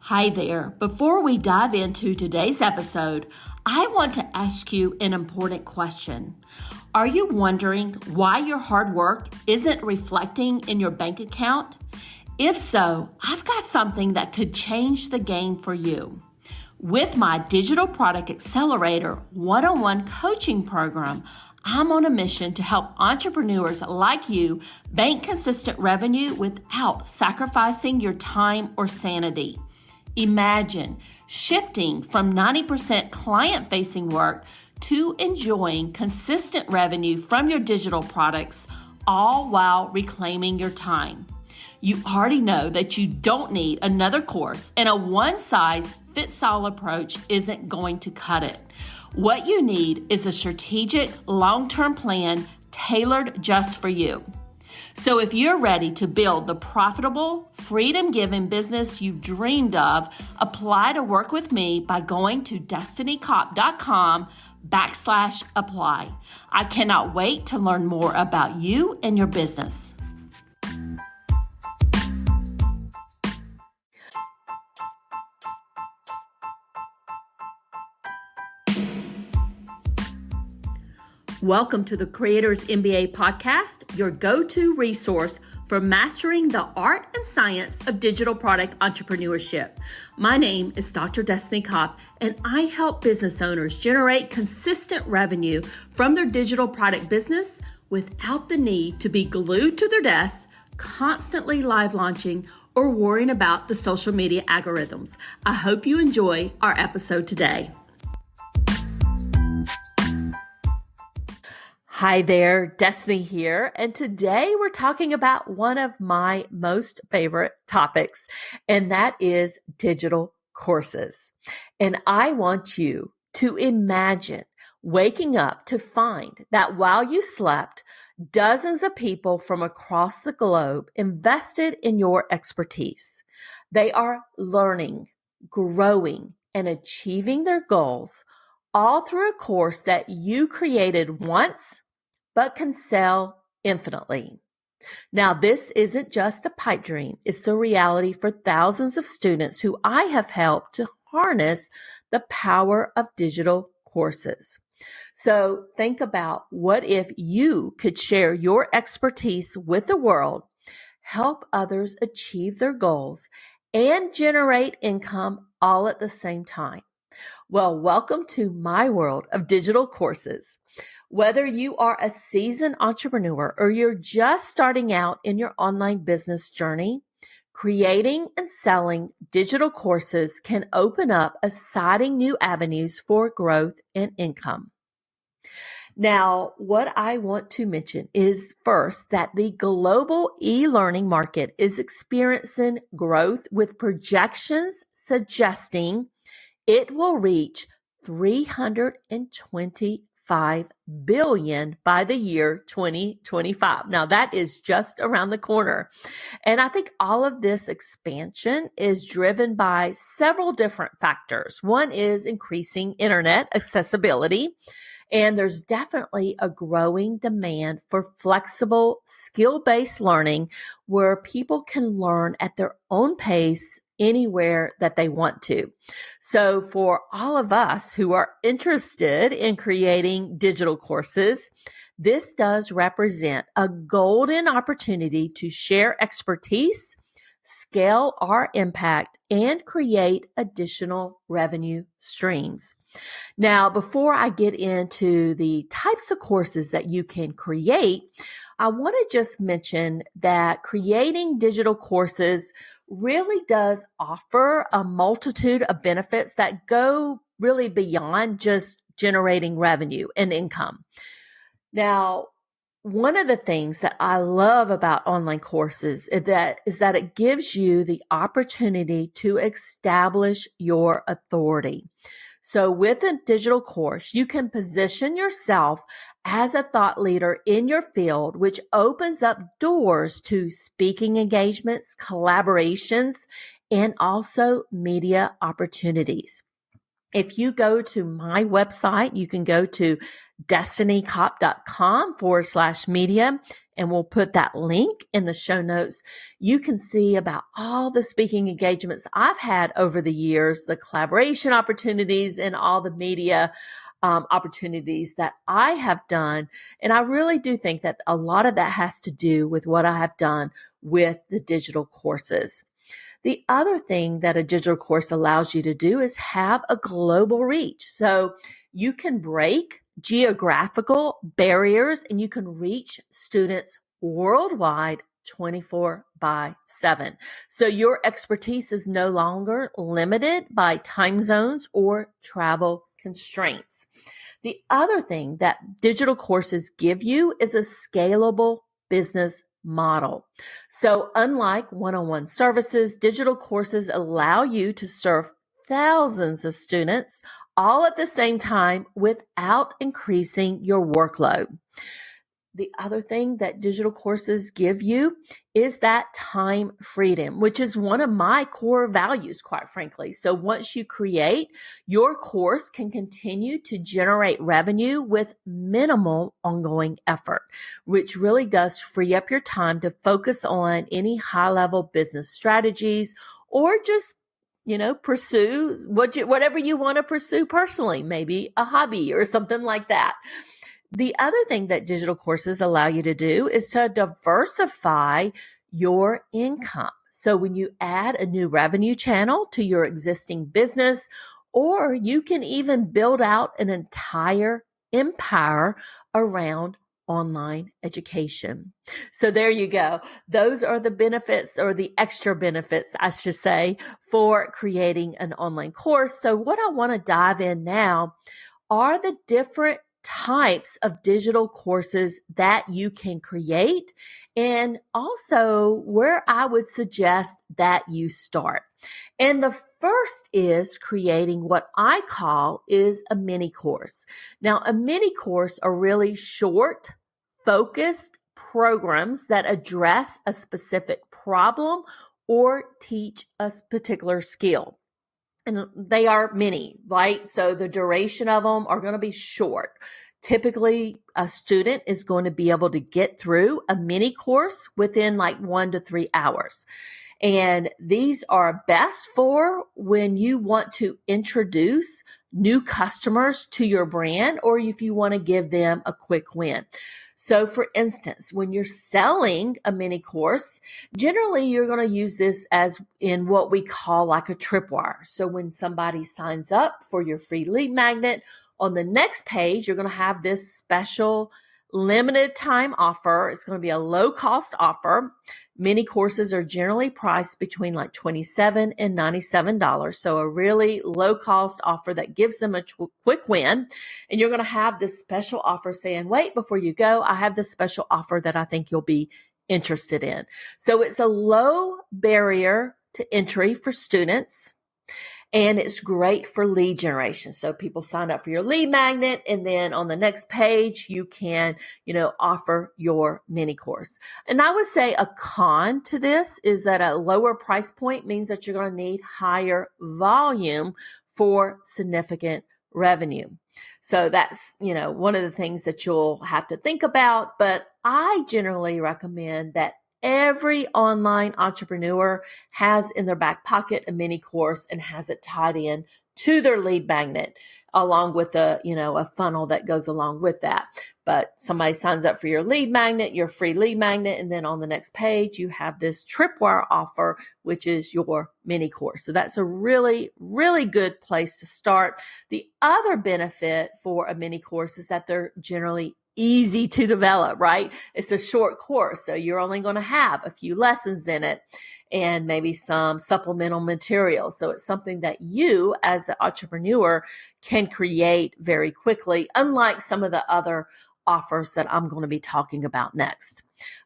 Hi there. Before we dive into today's episode, I want to ask you an important question. Are you wondering why your hard work isn't reflecting in your bank account? If so, I've got something that could change the game for you. With my Digital Product Accelerator one-on-one coaching program, I'm on a mission to help entrepreneurs like you bank consistent revenue without sacrificing your time or sanity. Imagine shifting from 90% client-facing work to enjoying consistent revenue from your digital products, all while reclaiming your time. You already know that you don't need another course, and a one-size-fits-all approach isn't going to cut it. What you need is a strategic, long-term plan tailored just for you. So if you're ready to build the profitable, freedom-giving business you've dreamed of, apply to work with me by going to destinycop.com/apply. I cannot wait to learn more about you and your business. Welcome to the Creators MBA podcast, your go-to resource for mastering the art and science of digital product entrepreneurship. My name is Dr. Destiny Kopp, and I help business owners generate consistent revenue from their digital product business without the need to be glued to their desks, constantly live launching, or worrying about the social media algorithms. I hope you enjoy our episode today. Hi there, Destiny here, and today we're talking about one of my most favorite topics, and that is digital courses. And I want you to imagine waking up to find that while you slept, dozens of people from across the globe invested in your expertise. They are learning, growing, and achieving their goals all through a course that you created once but can sell infinitely. Now, this isn't just a pipe dream. It's the reality for thousands of students who I have helped to harness the power of digital courses. So think about what if you could share your expertise with the world, help others achieve their goals, and generate income all at the same time. Well, welcome to my world of digital courses. Whether you are a seasoned entrepreneur or you're just starting out in your online business journey, creating and selling digital courses can open up exciting new avenues for growth and income. Now, what I want to mention is first that the global e-learning market is experiencing growth with projections suggesting it will reach $325 billion by the year 2025. Now that is just around the corner. And I think all of this expansion is driven by several different factors. One is increasing internet accessibility. And there's definitely a growing demand for flexible, skill-based learning where people can learn at their own pace anywhere that they want to. So for all of us who are interested in creating digital courses, this does represent a golden opportunity to share expertise, scale our impact, and create additional revenue streams. Now, before I get into the types of courses that you can create, I want to just mention that creating digital courses really does offer a multitude of benefits that go really beyond just generating revenue and income. Now, one of the things that I love about online courses is that it gives you the opportunity to establish your authority. So with a digital course, you can position yourself as a thought leader in your field, which opens up doors to speaking engagements, collaborations, and also media opportunities. If you go to my website, you can go to destinycop.com/media. And we'll put that link in the show notes. You can see about all the speaking engagements I've had over the years, the collaboration opportunities, and all the media opportunities that I have done. And I really do think that a lot of that has to do with what I have done with the digital courses. The other thing that a digital course allows you to do is have a global reach. So you can break geographical barriers and you can reach students worldwide 24/7. So your expertise is no longer limited by time zones or travel constraints. The other thing that digital courses give you is a scalable business model. So unlike one-on-one services, digital courses allow you to serve thousands of students all at the same time without increasing your workload. The other thing that digital courses give you is that time freedom, which is one of my core values, quite frankly. So once you create, your course can continue to generate revenue with minimal ongoing effort, which really does free up your time to focus on any high-level business strategies or just pursue whatever you want to pursue personally, maybe a hobby or something like that. The other thing that digital courses allow you to do is to diversify your income. So when you add a new revenue channel to your existing business, or you can even build out an entire empire around online education. So there you go. Those are the benefits, or the extra benefits, I should say, for creating an online course. So what I want to dive in now are the different types of digital courses that you can create, and also where I would suggest that you start. And the first is creating what I call is a mini course. Now, a mini course are really short, focused programs that address a specific problem or teach a particular skill. And they are mini, right? So the duration of them are going to be short. Typically, a student is going to be able to get through a mini course within like 1 to 3 hours. And these are best for when you want to introduce new customers to your brand, or if you want to give them a quick win. So for instance, when you're selling a mini course, generally you're going to use this as in what we call like a tripwire. So when somebody signs up for your free lead magnet, on the next page, you're going to have this special limited time offer. It's going to be a low cost offer. Mini courses are generally priced between like $27 and $97. So a really low cost offer that gives them a quick win. And you're going to have this special offer saying, wait, before you go, I have this special offer that I think you'll be interested in. So it's a low barrier to entry for students. And it's great for lead generation. So people sign up for your lead magnet, and then on the next page, you can, offer your mini course. And I would say a con to this is that a lower price point means that you're going to need higher volume for significant revenue. So that's, one of the things that you'll have to think about. But I generally recommend that every online entrepreneur has in their back pocket a mini course and has it tied in to their lead magnet, along with a funnel that goes along with that. But somebody signs up for your lead magnet, your free lead magnet, and then on the next page, you have this tripwire offer, which is your mini course. So that's a really, really good place to start. The other benefit for a mini course is that they're generally easy to develop, right? It's a short course, so you're only going to have a few lessons in it and maybe some supplemental material. So it's something that you, as the entrepreneur, can create very quickly, unlike some of the other offers that I'm going to be talking about next.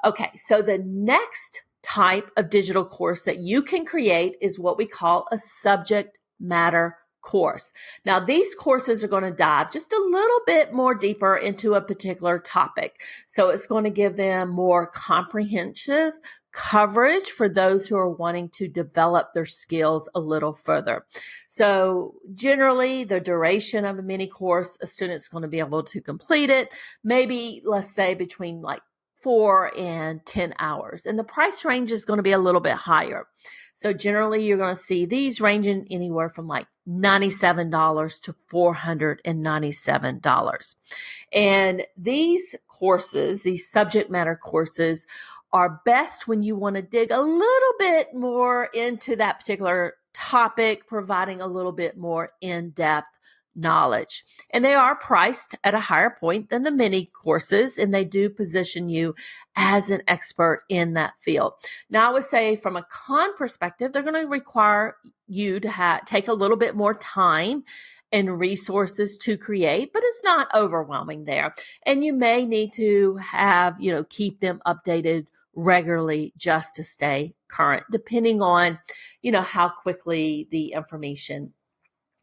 Okay, so the next type of digital course that you can create is what we call a subject matter course. Now, these courses are going to dive just a little bit more deeper into a particular topic. So it's going to give them more comprehensive coverage for those who are wanting to develop their skills a little further. So generally, the duration of a mini course, a student's going to be able to complete it, maybe let's say between like 4 and 10 hours. And the price range is going to be a little bit higher. So generally, you're going to see these ranging anywhere from like $97 to $497. And these courses, these subject matter courses, are best when you want to dig a little bit more into that particular topic, providing a little bit more in-depth knowledge. And they are priced at a higher point than the mini courses, and they do position you as an expert in that field. Now, I would say from a con perspective, they're going to require you to take a little bit more time and resources to create, but it's not overwhelming there. And you may need to have, keep them updated regularly just to stay current, depending on, how quickly the information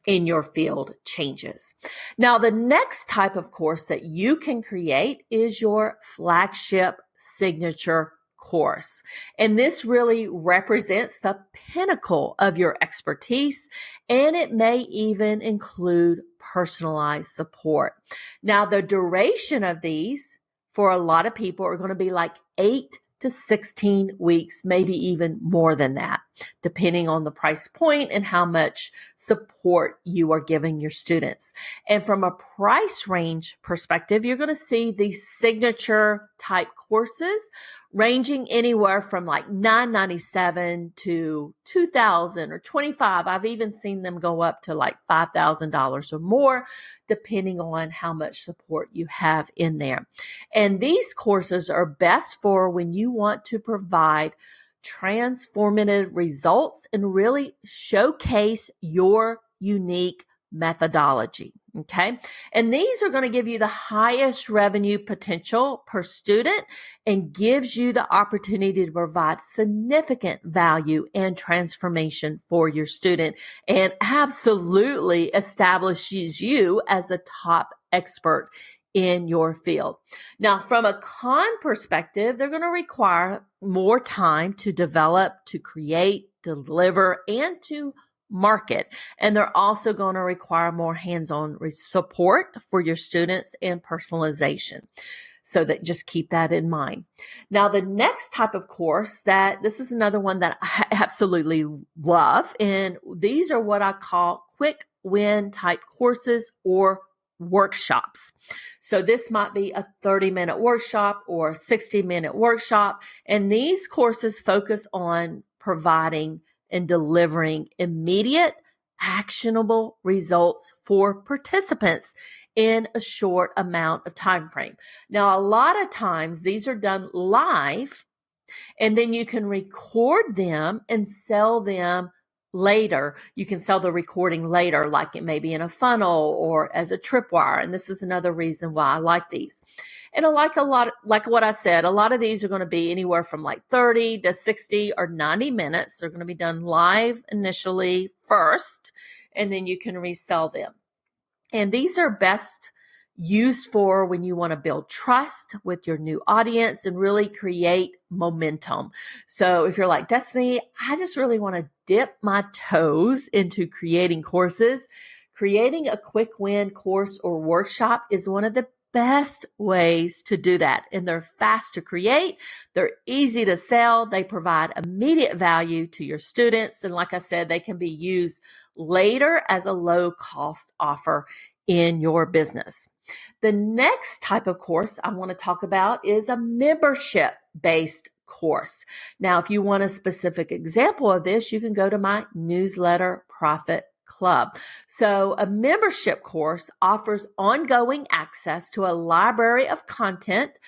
in your field changes. Now, the next type of course that you can create is your flagship signature course. And this really represents the pinnacle of your expertise, and it may even include personalized support. Now, the duration of these for a lot of people are going to be like 8 to 16 weeks, maybe even more than that, depending on the price point and how much support you are giving your students. And from a price range perspective, you're going to see these signature type courses ranging anywhere from like $997 to $2,000 or $25. I've even seen them go up to like $5,000 or more, depending on how much support you have in there. And these courses are best for when you want to provide transformative results and really showcase your unique methodology. Okay. And these are going to give you the highest revenue potential per student and gives you the opportunity to provide significant value and transformation for your student, and absolutely establishes you as the top expert in your field. Now, from a con perspective, they're going to require more time to develop, to create, deliver, and to market. And they're also going to require more hands-on support for your students and personalization. So that just keep that in mind. Now, the next type of course this is another one that I absolutely love. And these are what I call quick win type courses or workshops. So this might be a 30-minute workshop or a 60-minute workshop. And these courses focus on providing and delivering immediate, actionable results for participants in a short amount of time frame. Now, a lot of times these are done live, and then you can record them and sell them later. You can sell the recording later, like it may be in a funnel or as a tripwire. And this is another reason why I like these. And I like what I said, a lot of these are going to be anywhere from like 30 to 60 or 90 minutes. They're going to be done live initially first, and then you can resell them. And these are best used for when you want to build trust with your new audience and really create momentum. So if you're like, Destiny, I just really want to dip my toes into creating courses, creating a quick win course or workshop is one of the best ways to do that. And they're fast to create. They're easy to sell. They provide immediate value to your students. And like I said, they can be used later as a low cost offer in your business. The next type of course I want to talk about is a membership-based course. Now, if you want a specific example of this, you can go to my newsletter Profit Club. So a membership course offers ongoing access to a library of content,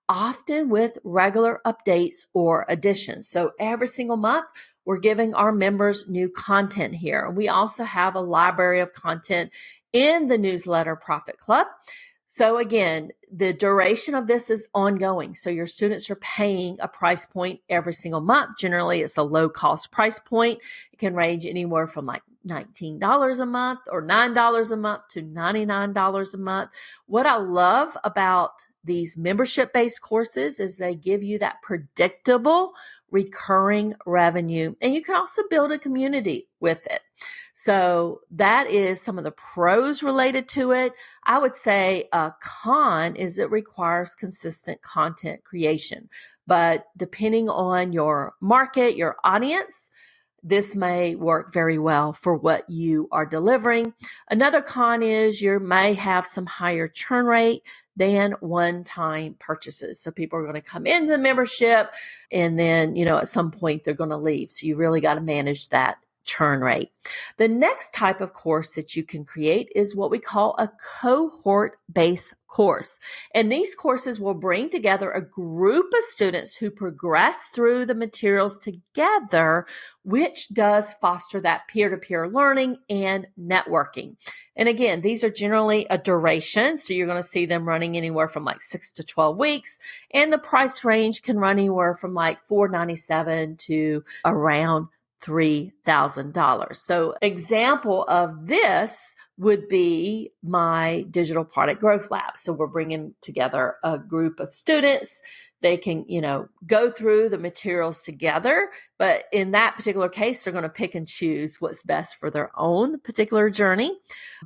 often with regular updates or additions. So every single month, we're giving our members new content here. We also have a library of content in the newsletter Profit Club. So again, the duration of this is ongoing. So your students are paying a price point every single month. Generally, it's a low cost price point. It can range anywhere from like $19 a month or $9 a month to $99 a month. What I love about these membership-based courses is they give you that predictable recurring revenue, and you can also build a community with it. So that is some of the pros related to it. I would say a con is it requires consistent content creation, but depending on your market, your audience, this may work very well for what you are delivering. Another con is you may have some higher churn rate than one-time purchases. So people are going to come into the membership and then, at some point they're going to leave. So you really got to manage that churn rate. The next type of course that you can create is what we call a cohort-based course. And these courses will bring together a group of students who progress through the materials together, which does foster that peer-to-peer learning and networking. And again, these are generally a duration. So you're going to see them running anywhere from like 6 to 12 weeks. And the price range can run anywhere from like $497 to around $3,000. So example of this would be my digital product growth lab. So we're bringing together a group of students. They can, go through the materials together, but in that particular case, they're going to pick and choose what's best for their own particular journey.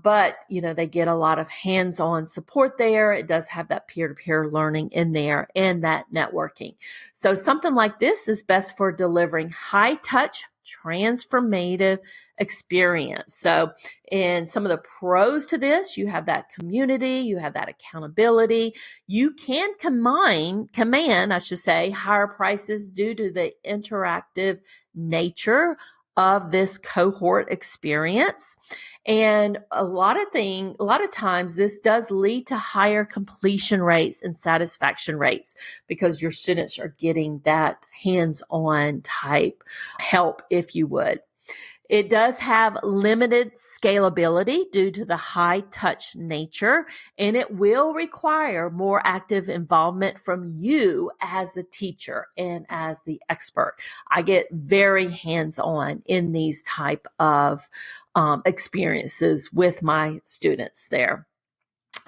But, they get a lot of hands-on support there. It does have that peer-to-peer learning in there and that networking. So something like this is best for delivering high-touch transformative experience. So in some of the pros to this, you have that community, you have that accountability. You can command, higher prices due to the interactive nature of this cohort experience. And a lot of times this does lead to higher completion rates and satisfaction rates because your students are getting that hands-on type help, if you would. It does have limited scalability due to the high touch nature, and it will require more active involvement from you as the teacher and as the expert. I get very hands-on in these type of experiences with my students there.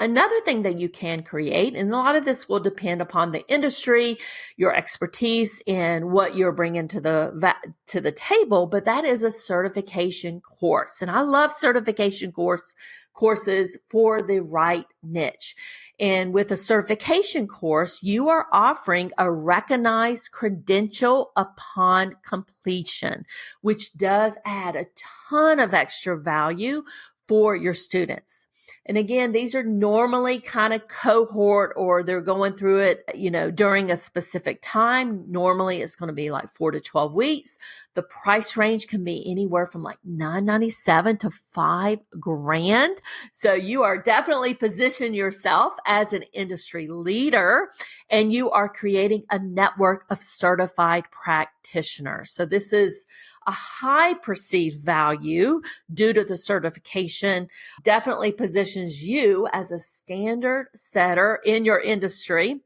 Another thing that you can create, and a lot of this will depend upon the industry, your expertise, and what you're bringing to the table, but that is a certification course. And I love certification courses for the right niche. And with a certification course, you are offering a recognized credential upon completion, which does add a ton of extra value for your students. And again, these are normally kind of cohort or they're going through it, during a specific time. Normally it's going to be like 4 to 12 weeks. The price range can be anywhere from like $997 to $5,000. So you are definitely positioning yourself as an industry leader and you are creating a network of certified practitioners. So this is a high perceived value due to the certification, definitely positions you as a standard setter in your industry.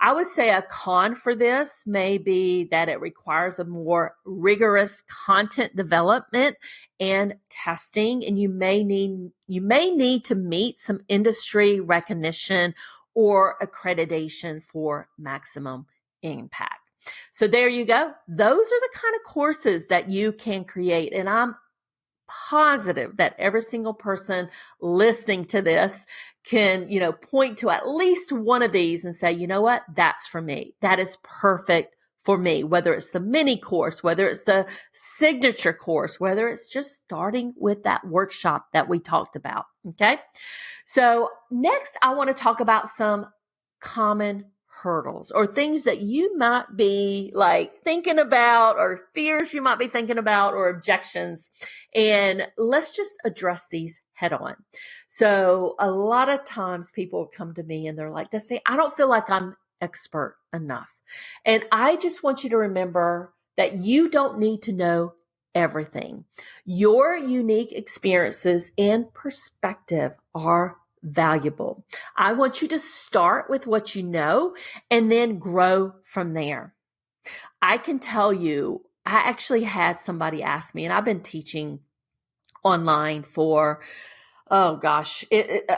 I would say a con for this may be that it requires a more rigorous content development and testing, and you may need to meet some industry recognition or accreditation for maximum impact. So there you go. Those are the kind of courses that you can create. And I'm positive that every single person listening to this can, point to at least one of these and say, you know what, that's for me. That is perfect for me, whether it's the mini course, whether it's the signature course, whether it's just starting with that workshop that we talked about. Okay. So next I want to talk about some common hurdles or things that you might be like thinking about or fears you might be thinking about or objections. And let's just address these head on. So a lot of times people come to me and they're like, Destiny, I don't feel like I'm expert enough. And I just want you to remember that you don't need to know everything. Your unique experiences and perspective are valuable. I want you to start with what you know and then grow from there. I can tell you, I actually had somebody ask me, and I've been teaching online for, oh gosh,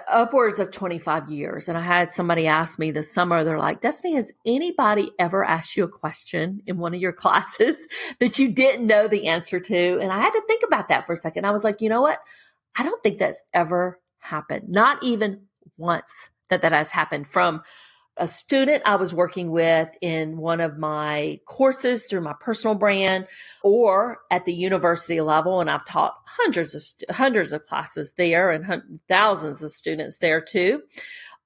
upwards of 25 years. And I had somebody ask me this summer, they're like, Destiny, has anybody ever asked you a question in one of your classes that you didn't know the answer to? And I had to think about that for a second. I was like, you know what? I don't think that's ever happened. Not even once that has happened from a student I was working with in one of my courses through my personal brand, or at the university level. And I've taught hundreds of classes there and thousands of students there too.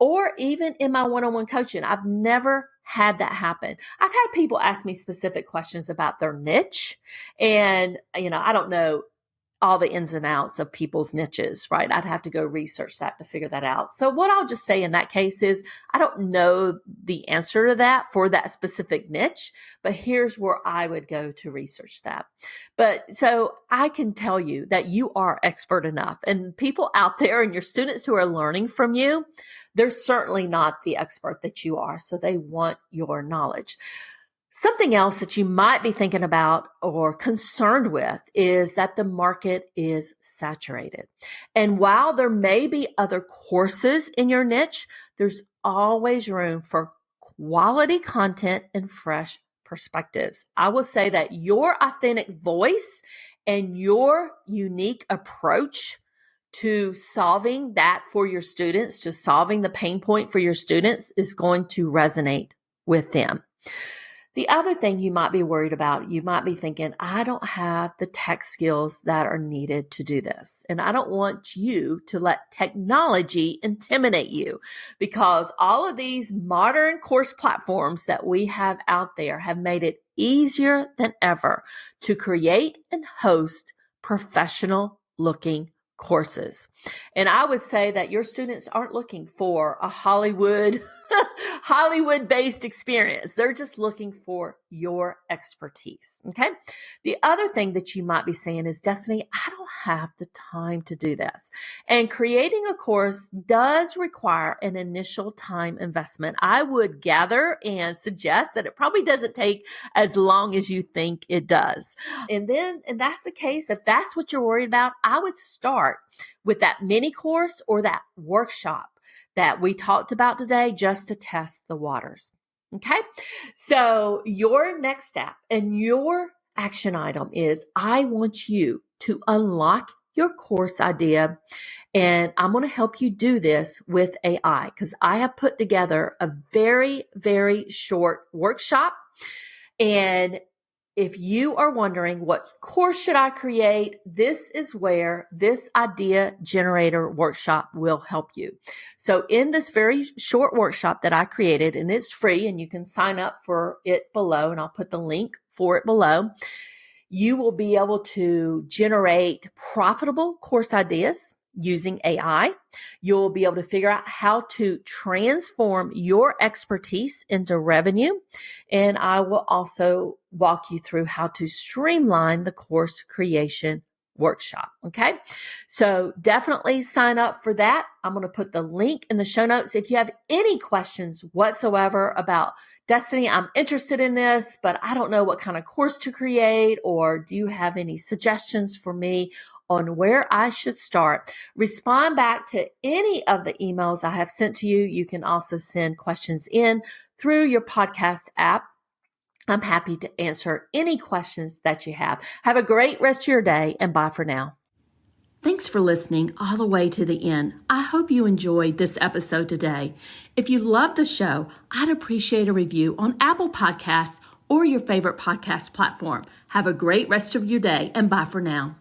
Or even in my one-on-one coaching, I've never had that happen. I've had people ask me specific questions about their niche. And, I don't know all the ins and outs of people's niches, right? I'd have to go research that to figure that out. So what I'll just say in that case is I don't know the answer to that for that specific niche, but here's where I would go to research that. But so I can tell you that you are expert enough, and people out there and your students who are learning from you, they're certainly not the expert that you are. So they want your knowledge. Something else that you might be thinking about or concerned with is that the market is saturated. And while there may be other courses in your niche, there's always room for quality content and fresh perspectives. I will say that your authentic voice and your unique approach to solving that for your students, to solving the pain point for your students, is going to resonate with them. The other thing you might be worried about, you might be thinking, I don't have the tech skills that are needed to do this. And I don't want you to let technology intimidate you, because all of these modern course platforms that we have out there have made it easier than ever to create and host professional looking courses. And I would say that your students aren't looking for a Hollywood-based experience. They're just looking for your expertise. Okay. The other thing that you might be saying is, Destiny, I don't have the time to do this. And creating a course does require an initial time investment. I would gather and suggest that it probably doesn't take as long as you think it does. And that's the case. If that's what you're worried about, I would start with that mini course or that workshop that we talked about today, just to test the waters. Okay. So your next step and your action item is, I want you to unlock your course idea. And I'm going to help you do this with AI, because I have put together a very, very short workshop. And if you are wondering, what course should I create? This is where this idea generator workshop will help you. So in this very short workshop that I created, and it's free and you can sign up for it below, and I'll put the link for it below, you will be able to generate profitable course ideas using AI. You'll be able to figure out how to transform your expertise into revenue. And I will also walk you through how to streamline the course creation workshop. Okay. So definitely sign up for that. I'm going to put the link in the show notes. If you have any questions whatsoever about, Destiny, I'm interested in this, but I don't know what kind of course to create, or do you have any suggestions for me on where I should start, respond back to any of the emails I have sent to you. You can also send questions in through your podcast app. I'm happy to answer any questions that you have. Have a great rest of your day, and bye for now. Thanks for listening all the way to the end. I hope you enjoyed this episode today. If you love the show, I'd appreciate a review on Apple Podcasts or your favorite podcast platform. Have a great rest of your day, and bye for now.